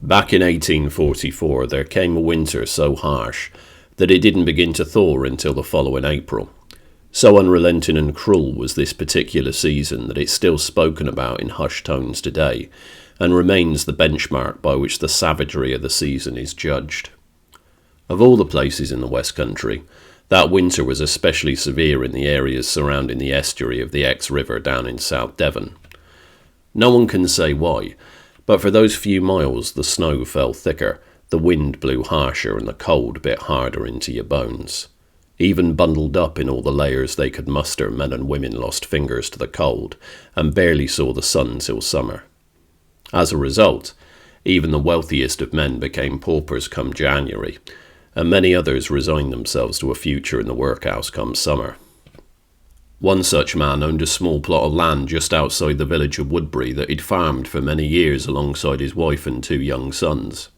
Back in 1844 there came a winter so harsh that it didn't begin to thaw until the following April. So unrelenting and cruel was this particular season that it's still spoken about in hushed tones today, and remains the benchmark by which the savagery of the season is judged. Of all the places in the West Country, that winter was especially severe in the areas surrounding the estuary of the Exe River down in South Devon. No one can say why, but for those few miles the snow fell thicker, the wind blew harsher, and the cold bit harder into your bones. Even bundled up in all the layers they could muster, men and women lost fingers to the cold, and barely saw the sun till summer. As a result, even the wealthiest of men became paupers come January, and many others resigned themselves to a future in the workhouse come summer. One such man owned a small plot of land just outside the village of Woodbury that he'd farmed for many years alongside his wife and 2 young sons.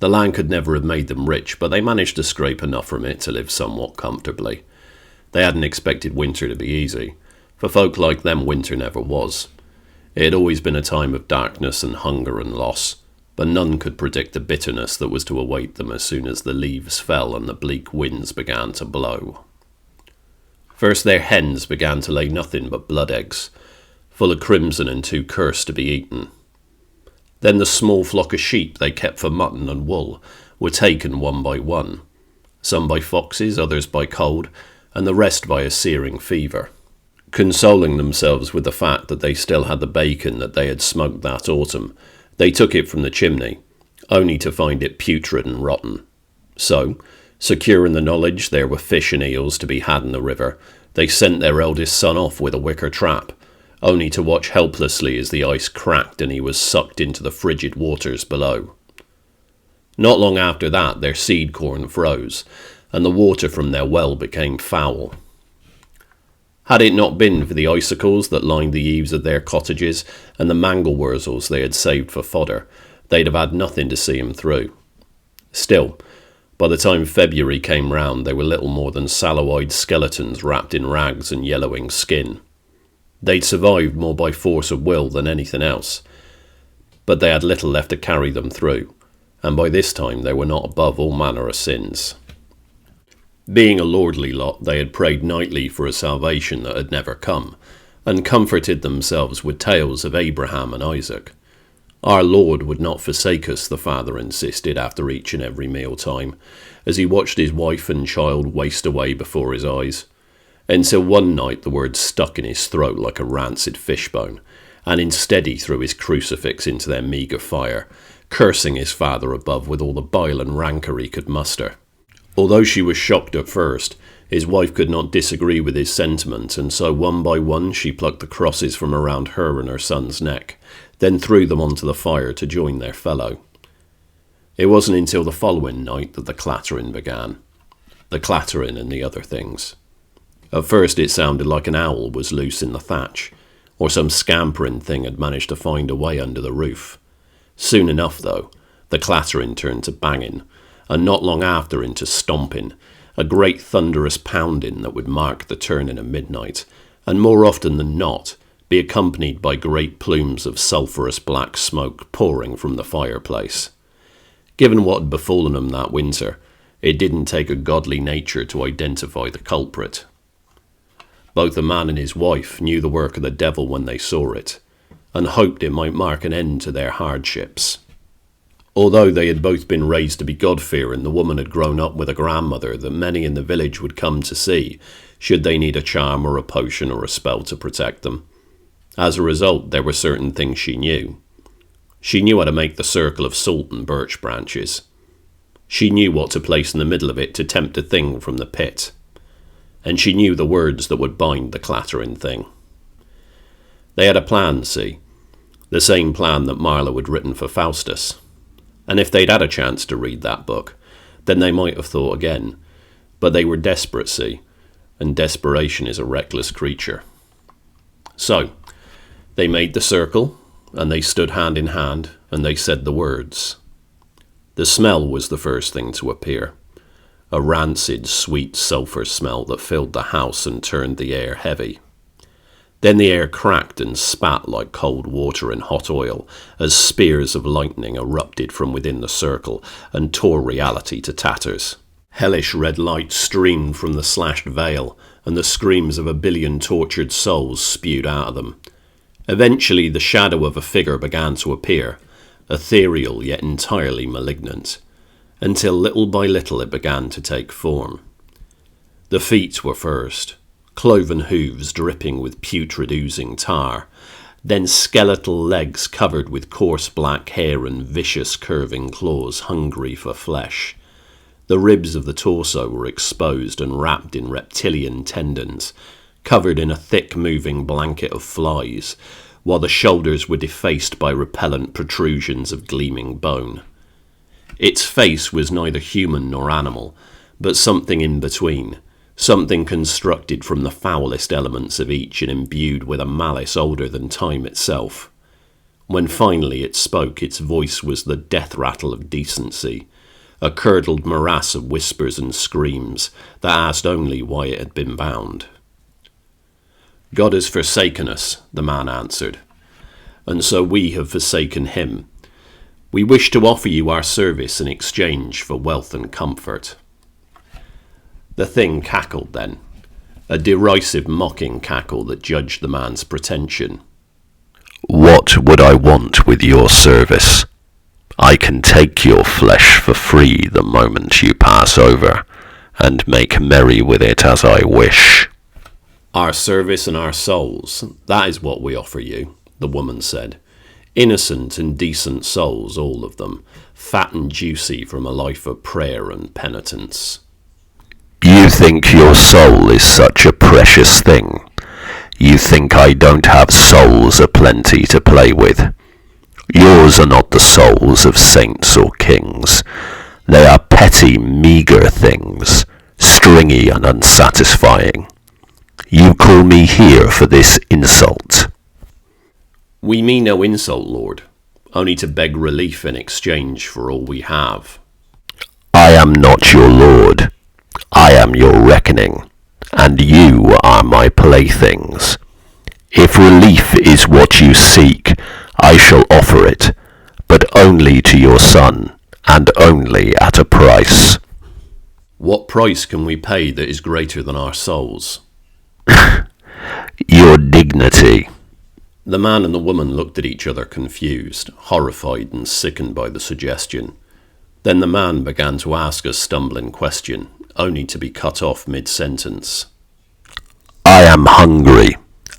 The land could never have made them rich, but they managed to scrape enough from it to live somewhat comfortably. They hadn't expected winter to be easy. For folk like them, winter never was. It had always been a time of darkness and hunger and loss, but none could predict the bitterness that was to await them as soon as the leaves fell and the bleak winds began to blow. First their hens began to lay nothing but blood eggs, full of crimson and too cursed to be eaten. Then the small flock of sheep they kept for mutton and wool were taken one by one, some by foxes, others by cold, and the rest by a searing fever. Consoling themselves with the fact that they still had the bacon that they had smoked that autumn, they took it from the chimney, only to find it putrid and rotten. So, secure in the knowledge there were fish and eels to be had in the river, they sent their eldest son off with a wicker trap, only to watch helplessly as the ice cracked and he was sucked into the frigid waters below. Not long after that their seed corn froze, and the water from their well became foul. Had it not been for the icicles that lined the eaves of their cottages and the mangel-wurzels they had saved for fodder, they'd have had nothing to see 'em through. Still, by the time February came round, they were little more than sallow-eyed skeletons wrapped in rags and yellowing skin. They'd survived more by force of will than anything else, but they had little left to carry them through, and by this time they were not above all manner of sins. Being a lordly lot, they had prayed nightly for a salvation that had never come, and comforted themselves with tales of Abraham and Isaac. Our Lord would not forsake us, the father insisted after each and every meal time, as he watched his wife and child waste away before his eyes, until one night the words stuck in his throat like a rancid fishbone, and instead he threw his crucifix into their meagre fire, cursing his father above with all the bile and rancour he could muster. Although she was shocked at first, his wife could not disagree with his sentiment, and so one by one she plucked the crosses from around her and her son's neck, then threw them onto the fire to join their fellow. It wasn't until the following night that the clattering began. The clattering and the other things. At first it sounded like an owl was loose in the thatch, or some scampering thing had managed to find a way under the roof. Soon enough, though, the clattering turned to banging, and not long after into stomping, a great thunderous pounding that would mark the turning of midnight, and more often than not, be accompanied by great plumes of sulphurous black smoke pouring from the fireplace. Given what had befallen them that winter, it didn't take a godly nature to identify the culprit. Both the man and his wife knew the work of the devil when they saw it, and hoped it might mark an end to their hardships. Although they had both been raised to be God-fearing, the woman had grown up with a grandmother that many in the village would come to see, should they need a charm or a potion or a spell to protect them. As a result, there were certain things she knew. She knew how to make the circle of salt and birch branches. She knew what to place in the middle of it to tempt a thing from the pit. And she knew the words that would bind the clattering thing. They had a plan, see, the same plan that Marlowe had written for Faustus. And if they'd had a chance to read that book, then they might have thought again. But they were desperate, see, and desperation is a reckless creature. So, they made the circle, and they stood hand in hand, and they said the words. The smell was the first thing to appear. A rancid, sweet sulphur smell that filled the house and turned the air heavy. Then the air cracked and spat like cold water and hot oil as spears of lightning erupted from within the circle and tore reality to tatters. Hellish red light streamed from the slashed veil, and the screams of a billion tortured souls spewed out of them. Eventually the shadow of a figure began to appear, ethereal yet entirely malignant, until little by little it began to take form. The feet were first, cloven hooves dripping with putrid oozing tar, then skeletal legs covered with coarse black hair and vicious curving claws hungry for flesh. The ribs of the torso were exposed and wrapped in reptilian tendons, covered in a thick moving blanket of flies, while the shoulders were defaced by repellent protrusions of gleaming bone. Its face was neither human nor animal, but something in between, something constructed from the foulest elements of each and imbued with a malice older than time itself. When finally it spoke, its voice was the death rattle of decency, a curdled morass of whispers and screams that asked only why it had been bound. "God has forsaken us," the man answered, "and so we have forsaken him. We wish to offer you our service in exchange for wealth and comfort." The thing cackled then, a derisive mocking cackle that judged the man's pretension. "What would I want with your service? I can take your flesh for free the moment you pass over, and make merry with it as I wish." "Our service and our souls, that is what we offer you," the woman said. "Innocent and decent souls, all of them, fat and juicy from a life of prayer and penitence." "You think your soul is such a precious thing? You think I don't have souls aplenty to play with? Yours are not the souls of saints or kings. They are petty, meagre things, stringy and unsatisfying. You call me here for this insult." "We mean no insult, Lord, only to beg relief in exchange for all we have." "I am not your lord. I am your reckoning, and you are my playthings. If relief is what you seek, I shall offer it, but only to your son, and only at a price." "What price can we pay that is greater than our souls?" "Your dignity." The man and the woman looked at each other confused, horrified and sickened by the suggestion. Then the man began to ask a stumbling question, only to be cut off mid-sentence. "I am hungry,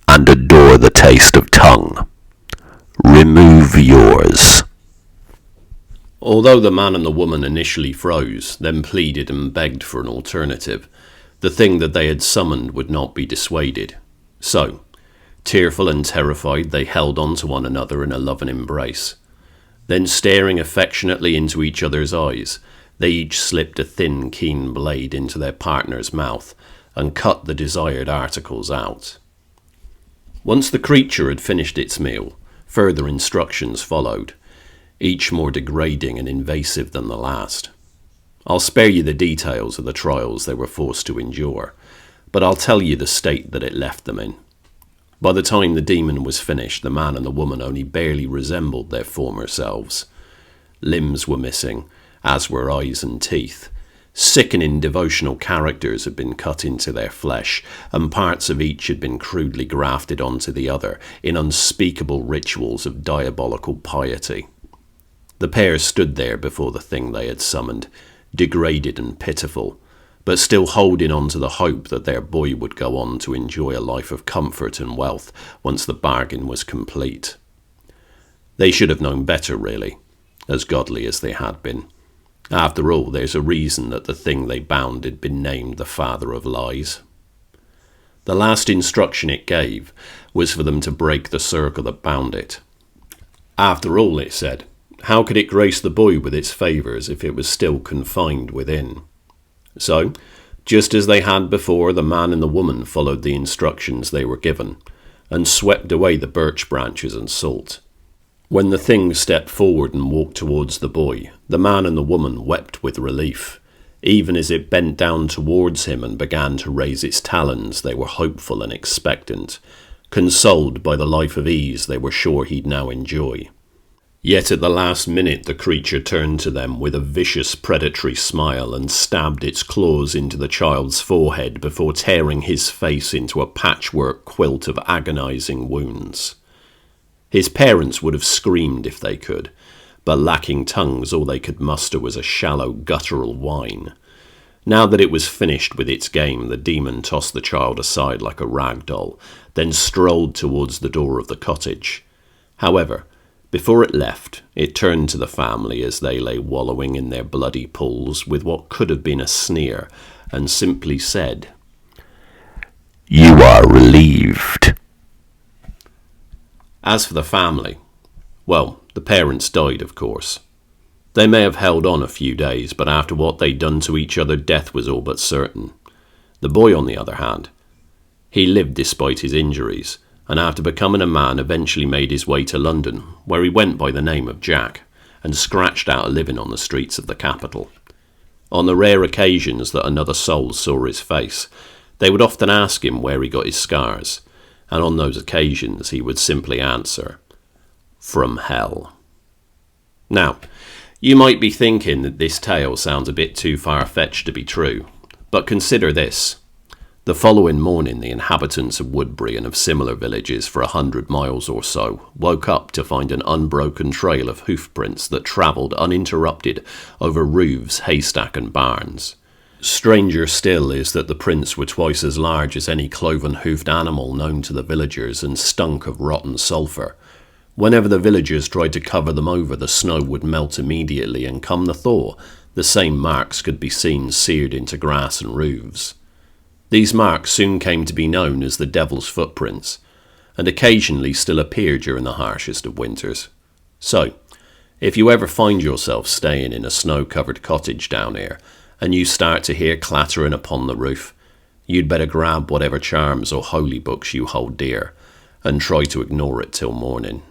and adore the taste of tongue. Remove yours." Although the man and the woman initially froze, then pleaded and begged for an alternative, the thing that they had summoned would not be dissuaded. So, tearful and terrified, they held on to one another in a loving embrace. Then, staring affectionately into each other's eyes, they each slipped a thin, keen blade into their partner's mouth and cut the desired articles out. Once the creature had finished its meal, further instructions followed, each more degrading and invasive than the last. I'll spare you the details of the trials they were forced to endure, but I'll tell you the state that it left them in. By the time the demon was finished, the man and the woman only barely resembled their former selves. Limbs were missing, as were eyes and teeth. Sickening devotional characters had been cut into their flesh, and parts of each had been crudely grafted onto the other in unspeakable rituals of diabolical piety. The pair stood there before the thing they had summoned, degraded and pitiful, but still holding on to the hope that their boy would go on to enjoy a life of comfort and wealth once the bargain was complete. They should have known better, really, as godly as they had been. After all, there's a reason that the thing they bound had been named the father of lies. The last instruction it gave was for them to break the circle that bound it. After all, it said, how could it grace the boy with its favours if it was still confined within? So, just as they had before, the man and the woman followed the instructions they were given, and swept away the birch branches and salt. When the thing stepped forward and walked towards the boy, the man and the woman wept with relief. Even as it bent down towards him and began to raise its talons, they were hopeful and expectant, consoled by the life of ease they were sure he'd now enjoy. Yet at the last minute the creature turned to them with a vicious predatory smile and stabbed its claws into the child's forehead before tearing his face into a patchwork quilt of agonizing wounds. His parents would have screamed if they could, but lacking tongues all they could muster was a shallow guttural whine. Now that it was finished with its game, the demon tossed the child aside like a rag doll, then strolled towards the door of the cottage. However, before it left, it turned to the family as they lay wallowing in their bloody pools with what could have been a sneer, and simply said, "You are relieved." As for the family, well, the parents died, of course. They may have held on a few days, but after what they'd done to each other, death was all but certain. The boy, on the other hand, he lived despite his injuries, and after becoming a man eventually made his way to London, where he went by the name of Jack, and scratched out a living on the streets of the capital. On the rare occasions that another soul saw his face, they would often ask him where he got his scars, and on those occasions he would simply answer, "From hell." Now, you might be thinking that this tale sounds a bit too far-fetched to be true, but consider this. The following morning, the inhabitants of Woodbury and of similar villages for 100 miles or so woke up to find an unbroken trail of hoofprints that travelled uninterrupted over roofs, haystack and barns. Stranger still is that the prints were twice as large as any cloven-hoofed animal known to the villagers and stunk of rotten sulphur. Whenever the villagers tried to cover them over, the snow would melt immediately, and come the thaw, the same marks could be seen seared into grass and roofs. These marks soon came to be known as the Devil's Footprints, and occasionally still appear during the harshest of winters. So, if you ever find yourself staying in a snow-covered cottage down here, and you start to hear clattering upon the roof, you'd better grab whatever charms or holy books you hold dear, and try to ignore it till morning.